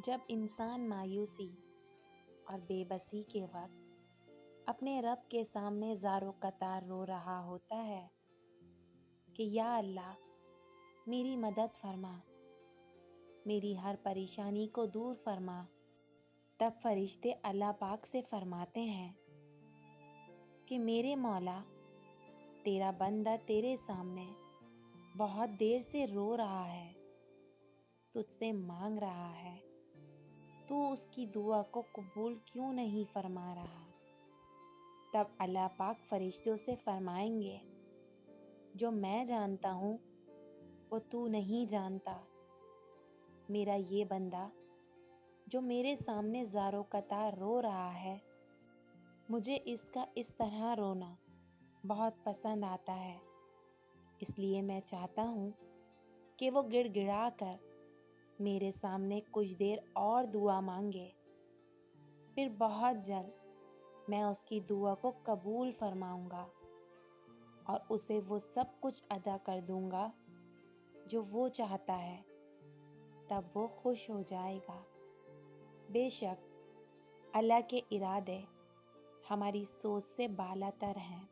جب انسان مایوسی اور بے بسی کے وقت اپنے رب کے سامنے زارو قطار رو رہا ہوتا ہے کہ یا اللہ میری مدد فرما، میری ہر پریشانی کو دور فرما، تب فرشتے اللہ پاک سے فرماتے ہیں کہ میرے مولا، تیرا بندہ تیرے سامنے بہت دیر سے رو رہا ہے، تجھ سے مانگ رہا ہے، تو اس کی دعا کو قبول کیوں نہیں فرما رہا؟ تب اللہ پاک فرشتوں سے فرمائیں گے، جو میں جانتا ہوں وہ تو نہیں جانتا۔ میرا یہ بندہ جو میرے سامنے زارو قطار رو رہا ہے، مجھے اس کا اس طرح رونا بہت پسند آتا ہے، اس لیے میں چاہتا ہوں کہ وہ گڑ گڑا کر میرے سامنے کچھ دیر اور دعا مانگے، پھر بہت جلد میں اس کی دعا کو قبول فرماؤں گا اور اسے وہ سب کچھ عطا کر دوں گا جو وہ چاہتا ہے، تب وہ خوش ہو جائے گا۔ بے شک اللہ کے ارادے ہماری سوچ سے بالا تر ہیں۔